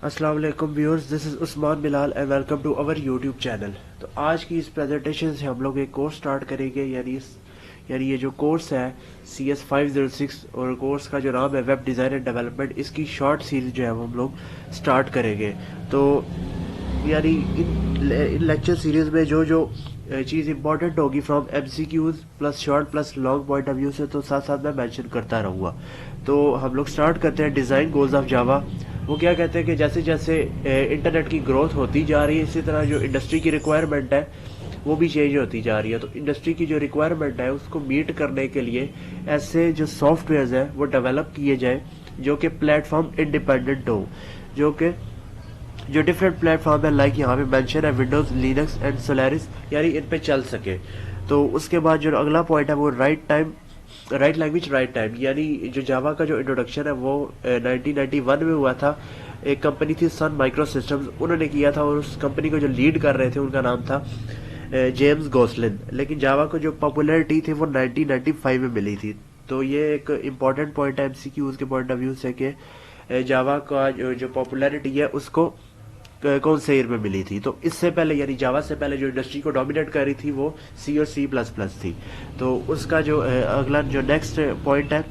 अस्सलाम वालेकुम viewers, this is Usman Bilal and welcome to our YouTube channel. तो आज की इस प्रेजेंटेशन से हम लोग एक कोर्स स्टार्ट करेंगे, यानी ये जो कोर्स है CS506 और कोर्स का जो नाम है वेब डिज़ाइन एंड डेवलपमेंट, इसकी शॉर्ट सीरीज जो है वो हम लोग स्टार्ट करेंगे। तो यानी इन लेक्चर सीरीज में जो जो चीज़ इंपॉर्टेंट होगी from MCQs plus short plus long point of view से, तो साथ साथ मैं मेंशन करता रहूँगा। तो हम लोग स्टार्ट करते हैं डिज़ाइन गोल्स ऑफ जावा। वो क्या कहते हैं कि जैसे जैसे इंटरनेट की ग्रोथ होती जा रही है, इसी तरह जो इंडस्ट्री की रिक्वायरमेंट है वो भी चेंज होती जा रही है। तो इंडस्ट्री की जो रिक्वायरमेंट है उसको मीट करने के लिए ऐसे जो सॉफ्टवेयर हैं वो डेवलप किए जाए जो कि प्लेटफॉर्म इंडिपेंडेंट हो, जो डिफरेंट प्लेटफॉर्म है, लाइक यहाँ पे मेंशन है विंडोज, लिनक्स एंड सोलारिस, यानी इन पे चल सके। तो उसके बाद जो अगला पॉइंट है वो राइट लैंग्वेज राइट टाइम, यानी जो जावा का जो इंट्रोडक्शन है वो 1991 में हुआ था। एक कंपनी थी सन माइक्रो सिस्टम्स, उन्होंने किया था और उस कंपनी को जो लीड कर रहे थे उनका नाम था जेम्स गॉसलिन। लेकिन जावा को जो पॉपुलैरिटी थी वो 1995 में मिली थी। तो ये एक इम्पॉर्टेंट पॉइंट है MCQs के पॉइंट ऑफ व्यू से कि जावा का जो पॉपुलैरिटी है उसको कौन से ईयर में मिली थी। तो इससे पहले यानी जावा से पहले जो इंडस्ट्री को डोमिनेट कर रही थी वो C और C++ थी। तो उसका जो अगला जो नेक्स्ट पॉइंट है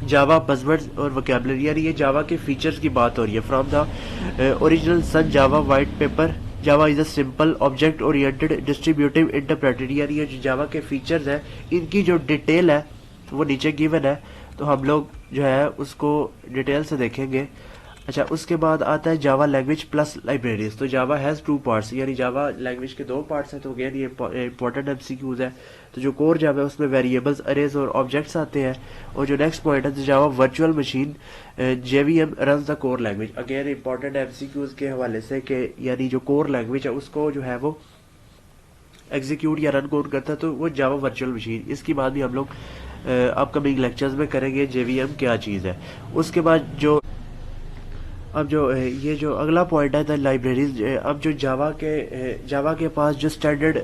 जावा बज़वर्ड्स और वोकैबुलरी, यानी ये जावा के फीचर्स की बात हो रही है। From the original Sun Java white paper, Java is a simple object oriented distributive interpreted, यानी ये जो जावा के फीचर्स हैं इनकी जो डिटेल है वो नीचे गिवन है। तो हम लोग जो है उसको डिटेल से देखेंगे। अच्छा, उसके बाद आता है जावा लैंग्वेज प्लस लाइब्रेरीज। तो जावा हैज़ टू पार्ट्स, यानी जावा लैंग्वेज के दो पार्ट्स हैं। तो अगेन ये इंपॉर्टेंट MCQs है। तो जो कोर जावा है उसमें वेरिएबल्स, अरेज और ऑब्जेक्ट्स आते हैं। और जो नेक्स्ट पॉइंट है Java virtual machine JVM run the core language. Again important MCQs के हवाले से कि यानी जो कोर लैंग्वेज है उसको जो है वो एग्जीक्यूट या रन कोड करता है, तो वो जावा वर्चुअल मशीन। इसकी बात भी हम लोग अपकमिंग लेक्चर्स में करेंगे JVM क्या चीज़ है। उसके बाद अब जो ये जो अगला पॉइंट है द लाइब्रेरीज। अब जो जावा के पास जो स्टैंडर्ड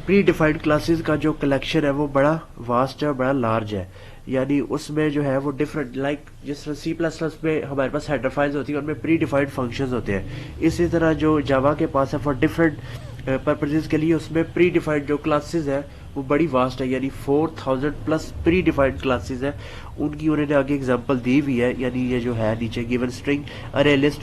प्री डिफाइंड क्लासेस का जो कलेक्शन है वो बड़ा वास्ट है, बड़ा लार्ज है। यानी उसमें जो है वो डिफरेंट, लाइक जिस तरह C++ में हमारे पास हेडर फाइल्स होती है उनमें प्री डिफाइंड फंक्शंस होते हैं, इसी तरह जो जावा के पास है फॉर डिफरेंट पर्पजेज के लिए उसमें प्री डिफाइंड जो क्लासेस है वो बड़ी वास्ट है। यानी 4000 प्लस प्री डिफाइंड क्लासेस है। उनकी उन्होंने आगे एग्जांपल दी हुई है, यानी ये जो है नीचे given string, array list,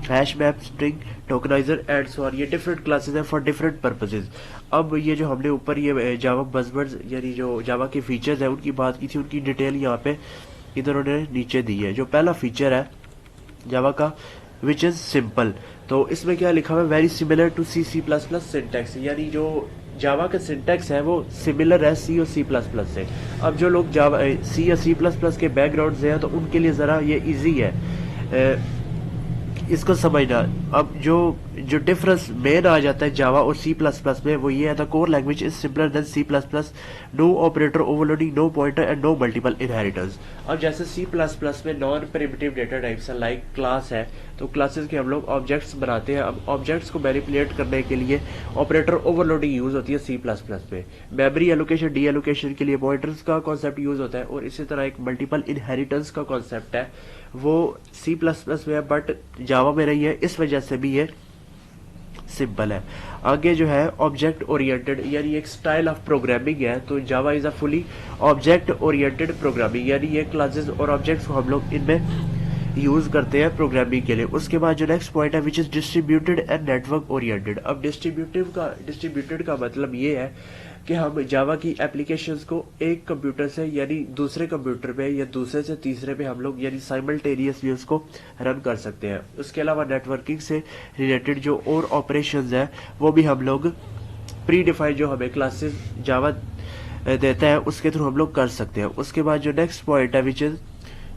hash map, string, tokenizer and so on, ये डिफरेंट क्लासेस हैं फॉर डिफरेंट पर्पजेज। अब ये जो हमने ऊपर ये जावा बज़वर्ड्स यानी जो जावा के फीचर्स है उनकी बात की थी, उनकी डिटेल यहाँ पे इधर उन्होंने नीचे दी है। जो पहला फीचर है जावा का विच इज सिंपल, तो इसमें क्या लिखा हुआ है very similar to C++ syntax, यानी जो जावा का सिंटैक्स है वो सिमिलर है C और C++ से। अब जो लोग जावा C या C++ के बैकग्राउंड से हैं तो उनके लिए ज़रा ये इजी है इसको समझना। अब जो जो डिफरेंस मेन आ जाता है जावा और C++ में वो ये है the core language is similar then C++, no operator overloading, no pointer and no multiple inheritance. अब जैसे C++ में नॉन प्रिमिटिव डेटा टाइप्स है, लाइक क्लास है, तो क्लासेस के हम लोग ऑब्जेक्ट्स बनाते हैं। अब ऑब्जेक्ट्स को मैनिपुलेट करने के लिए ऑपरेटर ओवरलोडिंग यूज होती है C++ में। मेमोरी एलोकेशन डी एलोकेशन के लिए पॉइंटर्स का कॉन्सेप्ट यूज होता है। और इसी तरह एक मल्टीपल इनहेरिटेंस का कॉन्सेप्ट है वो C++ में है बट जावा में नहीं है, इस वजह से भी ये सिंपल है। आगे जो है ऑब्जेक्ट ओरिएंटेड, यानी एक स्टाइल ऑफ प्रोग्रामिंग है। तो जावा is a fully object oriented programming, यानी ये क्लासेस और ऑब्जेक्ट्स को हम लोग इनमें यूज करते हैं प्रोग्रामिंग के लिए। उसके बाद जो नेक्स्ट पॉइंट है which is distributed and network oriented. अब डिस्ट्रीब्यूटेड का मतलब ये है कि हम जावा की एप्लीकेशंस को एक कंप्यूटर से यानी दूसरे कंप्यूटर पे या दूसरे से तीसरे पे हम लोग यानी साइमल्टेनियसली उसको रन कर सकते हैं। उसके अलावा नेटवर्किंग से रिलेटेड जो और ऑपरेशंस है वो भी हम लोग प्री डिफाइंड जो हमें क्लासेस जावा देता है उसके थ्रू हम लोग कर सकते हैं। उसके बाद जो नेक्स्ट पॉइंट है which is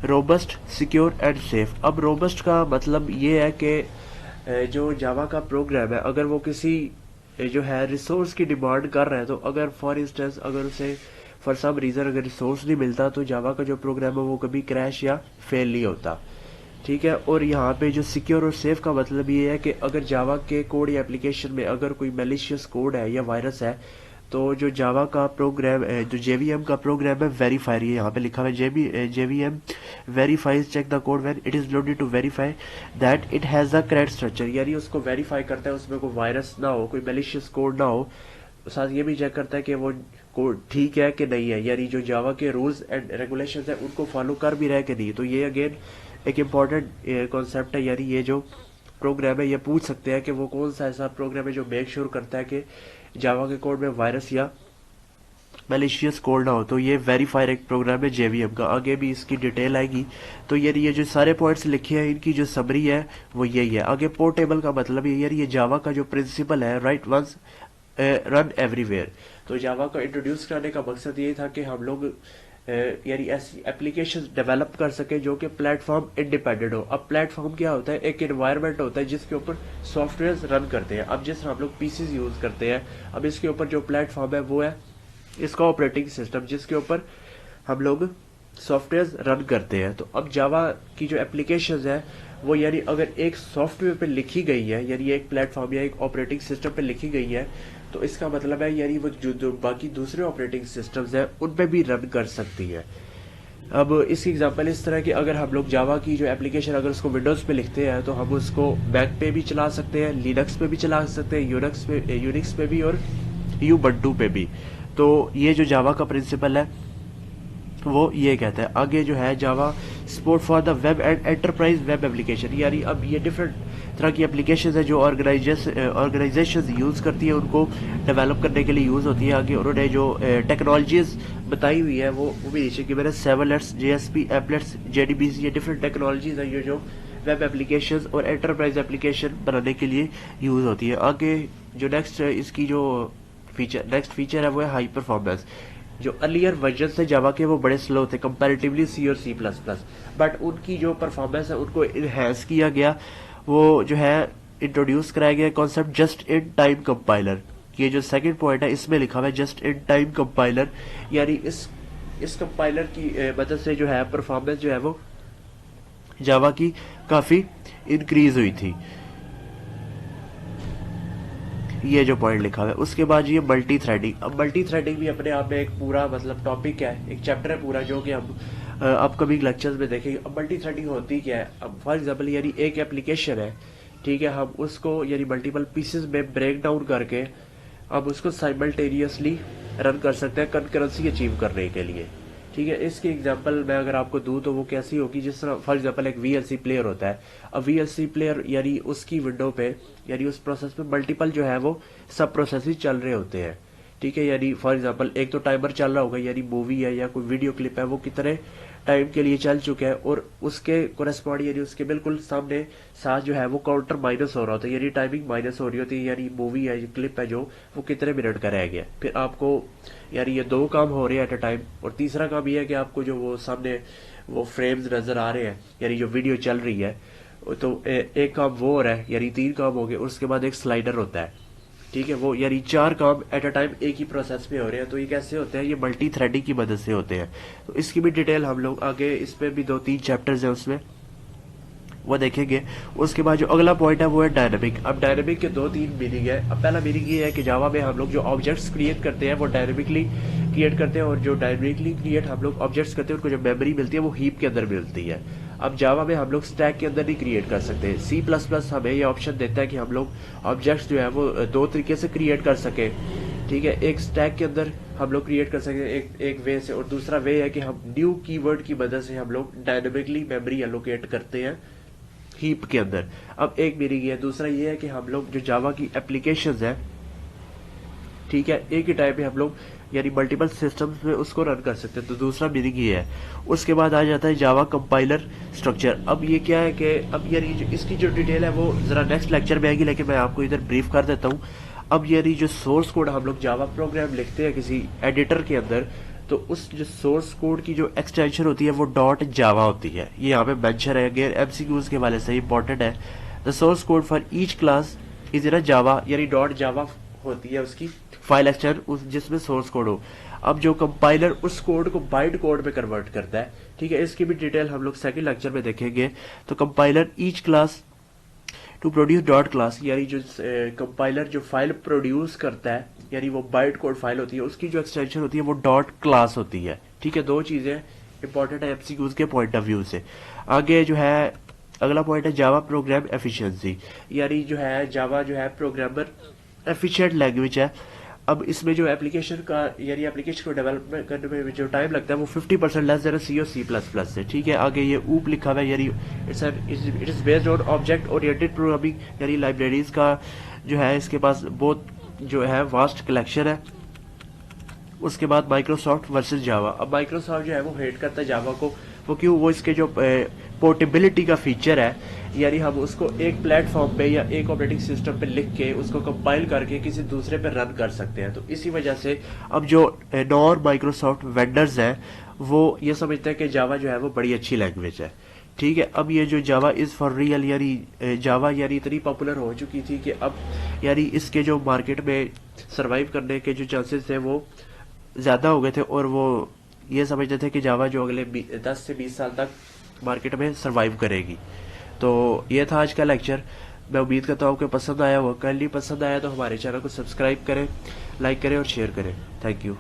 robust, secure and safe. अब रोबस्ट का मतलब ये है कि जो जावा का प्रोग्राम है अगर वो किसी जो है रिसोर्स की डिमांड कर रहा है, तो अगर फॉर इंस्टेंस अगर उसे फॉर सम रीज़न अगर रिसोर्स नहीं मिलता तो जावा का जो प्रोग्राम है वो कभी क्रैश या फेल नहीं होता। ठीक है। और यहाँ पे जो सिक्योर और सेफ का मतलब ये है कि अगर जावा के कोड या एप्लीकेशन में अगर कोई मेलिशियस कोड है या वायरस है तो जो जावा का प्रोग्राम जो JVM का प्रोग्राम है वेरीफायर, ये यहाँ पे लिखा हुआ है JVM verifies check the code when it is loaded to verify that it has the correct structure, यानी उसको वेरीफाई करता है उसमें कोई वायरस ना हो, कोई मैलिशियस कोड ना हो। साथ ये भी चेक करता है कि वो कोड ठीक है कि नहीं है, यानी जो जावा के रूल्स एंड रेगुलेशन है उनको फॉलो कर भी रहे कि नहीं। तो ये अगेन एक इम्पॉर्टेंट कॉन्सेप्ट है, यानी ये जो प्रोग्राम है ये पूछ सकते हैं कि वो कौन सा ऐसा प्रोग्राम है जो मेक श्योर करता है कि जावा के कोड में वायरस या मैलिशियस कोड ना हो। तो ये वेरीफायर एक प्रोग्राम है जेवीएम का, आगे भी इसकी डिटेल आएगी। तो ये जो सारे पॉइंट्स लिखे हैं इनकी जो समरी है वो यही है। आगे पोर्टेबल का मतलब ये जावा का जो प्रिंसिपल है, राइट वंस रन एवरीवेयर। तो जावा को इंट्रोड्यूस करने का मकसद ये था कि हम लोग यानी ऐसी एप्लीकेशन डेवलप कर सके जो कि प्लेटफॉर्म इंडिपेंडेंट हो। अब प्लेटफॉर्म क्या होता है, एक एनवायरनमेंट होता है जिसके ऊपर सॉफ्टवेयर रन करते हैं। अब जिस हम लोग पीसीज यूज करते हैं, अब इसके ऊपर जो प्लेटफॉर्म है वो है इसका ऑपरेटिंग सिस्टम जिसके ऊपर हम लोग सॉफ्टवेयर रन करते हैं। तो अब जावा की जो एप्लीकेशन है वो यानी अगर एक सॉफ्टवेयर पे लिखी गई है, यानी एक प्लेटफॉर्म या एक ऑपरेटिंग सिस्टम पे लिखी गई है, तो इसका मतलब है यानी वो जो बाकी दूसरे ऑपरेटिंग सिस्टम्स हैं उन पे भी रन कर सकती है। अब इसकी एग्जांपल इस तरह की, अगर हम लोग जावा की जो एप्लीकेशन अगर उसको विंडोज पे लिखते हैं तो हम उसको मैक पे भी चला सकते हैं, लिनक्स पे भी चला सकते हैं, यूनिक्स पे भी और यूबंटू पे भी। तो ये जो जावा का प्रिंसिपल है वो ये कहता है। आगे जो है जावा support for the web and enterprise web application, यानी अब ये डिफरेंट तरह की एप्लीकेशन है जो ऑर्गेनाइजेशन यूज करती है, उनको डेवलप करने के लिए यूज होती है। आगे उन्होंने जो टेक्नोलॉजीज बताई हुई है वो भी नीचे कि मैंने सेवलेट्स, जेएसपी, एपलेट्स, जेडीबीसी, ये डिफरेंट टेक्नोलॉजीज है ये जो वेब एप्लीकेशन और एंटरप्राइज एप्लीकेशन बनाने के लिए यूज होती है। आगे जो इसकी जो नेक्स्ट फीचर है वो है हाई परफॉर्मेंस। जो अर्लियर वर्जन थे जावा के वो बड़े स्लो थे कंपैरेटिवली सी और सी प्लस प्लस, बट उनकी जो परफॉर्मेंस है उनको इनहेंस किया गया। वो जो है इंट्रोड्यूस कराया गया concept just in time compiler. ये जो सेकंड पॉइंट है इसमें लिखा हुआ है जस्ट इन टाइम कंपाइलर, यानी इस कंपाइलर की मदद से जो है परफॉर्मेंस जो है वो जावा की काफी इंक्रीज हुई थी। ये जो पॉइंट लिखा हुआ है उसके बाद ये मल्टी थ्रेडिंग। अब मल्टी थ्रेडिंग भी अपने आप में एक पूरा मतलब टॉपिक है, एक चैप्टर है पूरा जो कि हम अपकमिंग लेक्चर्स में देखेंगे। अब मल्टी थ्रेडिंग होती क्या है, अब फॉर एग्जांपल यानी एक एप्लीकेशन है, ठीक है, हम उसको यानी मल्टीपल पीसेस में ब्रेक डाउन करके अब उसको साइमल्टेनियसली रन कर सकते हैं कंकरेंसी अचीव करने के लिए। ठीक है, इसकी एग्जांपल मैं अगर आपको दूं तो वो कैसी होगी, जिस तरह फॉर एग्जांपल एक वीएलसी प्लेयर होता है। अब वीएलसी प्लेयर यानी उसकी विंडो पे यानी उस प्रोसेस पे मल्टीपल जो है वो सब प्रोसेस चल रहे होते हैं। ठीक है, यानी फॉर एग्जांपल एक तो टाइमर चल रहा होगा, यानी मूवी है या कोई वीडियो क्लिप है वो कितने टाइम के लिए चल चुका है, और उसके कोरेस्पॉन्ड यानी उसके बिल्कुल सामने साथ जो है वो काउंटर माइनस हो रहा होता है, यानी टाइमिंग माइनस हो रही होती है, यानी मूवी है क्लिप है जो वो कितने मिनट का रह गया। फिर आपको यानी ये दो काम हो रहे हैं एट अ टाइम, और तीसरा काम ये है कि आपको जो वो सामने वो फ्रेम्स नजर आ रहे हैं यानी जो वीडियो चल रही है, तो एक काम वो हो रहा है यानी तीन काम हो गए, उसके बाद एक स्लाइडर होता है। ठीक है, वो यानी चार काम एट अ टाइम एक ही प्रोसेस में हो रहे हैं। तो ये कैसे होते हैं, ये मल्टी थ्रेडिंग की मदद से होते हैं। तो इसकी भी डिटेल हम लोग आगे, इस पे भी 2-3 चैप्टर्स हैं उसमें वो देखेंगे। उसके बाद जो अगला पॉइंट है वो है डायनेमिक। अब डायनेमिक के 2-3 मीनिंग है। अब पहला मीनिंग ये है कि जावा में हम लोग जो ऑब्जेक्ट्स क्रिएट करते हैं वो डायनेमिकली क्रिएट करते हैं, और जो डायनेमिकली क्रिएट हम लोग ऑब्जेक्ट्स करते हैं उनको जो मेमोरी मिलती है वो हीप के अंदर मिलती है। अब जावा में हम लोग स्टैक के अंदर नहीं क्रिएट कर सकते। सी प्लस प्लस हमें ये ऑप्शन देता है कि हम लोग ऑब्जेक्ट्स जो है वो दो तरीके से क्रिएट कर सके। ठीक है, एक स्टैक के अंदर हम लोग क्रिएट कर सकते हैं एक वे से, और दूसरा वे है कि हम न्यू कीवर्ड की मदद से हम लोग डायनेमिकली मेमोरी एलोकेट करते हैं हीप के अंदर। अब एक मीनिंग है, दूसरा ये है कि हम लोग जो जावा की एप्लीकेशंस है, ठीक है, एक ही टाइम पे हम लोग यानी मल्टीपल सिस्टम्स में उसको रन कर सकते हैं। तो दूसरा मीनिंग ये है। उसके बाद आ जाता है जावा कंपाइलर स्ट्रक्चर। अब ये क्या है कि अब यानी इसकी जो डिटेल है वो जरा नेक्स्ट लेक्चर में आएगी, लेकिन मैं आपको इधर ब्रीफ कर देता हूँ। अब यानी जो सोर्स कोड हम लोग जावा प्रोग्राम लिखते हैं किसी एडिटर के अंदर, तो उस जो सोर्स कोड की जो एक्सटेंशन होती है वो डॉट जावा होती है। ये यहाँ पे मेंशन है, अगेन एमसीक्यूज के वाले से इंपॉर्टेंट है। The source code for each class is in Java, यानी डॉट जावा होती है उसकी फाइल एक्सटेंशन जिसमें सोर्स कोड हो। अब जो कंपाइलर उस कोड को बाइट कोड में कन्वर्ट करता है। ठीक है, इसकी भी डिटेल हम लोग सेकंड लेक्चर में देखेंगे। तो compiler each class to produce dot class, यानी जो कंपाइलर जो फाइल प्रोड्यूस करता है यानी वो बाइट कोड फाइल होती है, उसकी जो एक्सटेंशन होती है वो डॉट क्लास होती है। ठीक है, दो चीजें इंपॉर्टेंट है एमसीक्यूज के पॉइंट ऑफ व्यू से। आगे जो है अगला पॉइंट है जावा प्रोग्राम एफिशिएंसी, यानी जो है जावा जो है प्रोग्रामर एफिशिएंट लैंग्वेज है। अब इसमें जो एप्लीकेशन का यानी एप्लीकेशन को डेवलपमेंट करने में जो टाइम लगता है वो 50% लेस देन सी और C++ से। ठीक है, आगे ये ऊप लिखा हुआ है, यानी it is based on object oriented programming, यानी लाइब्रेरीज का जो है इसके पास बहुत जो है वास्ट कलेक्शन है। उसके बाद माइक्रोसॉफ्ट वर्सेस जावा। अब माइक्रोसॉफ्ट जो है वो हेट करता है जावा को, वो क्यों, वो इसके जो पोर्टेबिलिटी का फीचर है, यानी हम उसको एक प्लेटफॉर्म पे या एक ऑपरेटिंग सिस्टम पे लिख के उसको कंपाइल करके किसी दूसरे पे रन कर सकते हैं। तो इसी वजह से अब जो नॉन माइक्रोसॉफ्ट वेंडर्स हैं वो ये समझते हैं कि जावा जो है वो बड़ी अच्छी लैंग्वेज है। ठीक है, अब ये जो जावा इज़ फॉर रियल यानी जावा यानी इतनी पॉपुलर हो चुकी थी कि अब यानी इसके जो मार्केट में सरवाइव करने के जो चांसेस थे वो ज़्यादा हो गए थे, और वो ये समझते थे कि जावा जो अगले 10 से 20 साल तक मार्केट में सरवाइव करेगी। तो ये था आज का लेक्चर। मैं उम्मीद करता हूँ आपको पसंद आया होगा। कल नहीं पसंद आया तो हमारे चैनल को सब्सक्राइब करें, लाइक करें और शेयर करें। Thank you.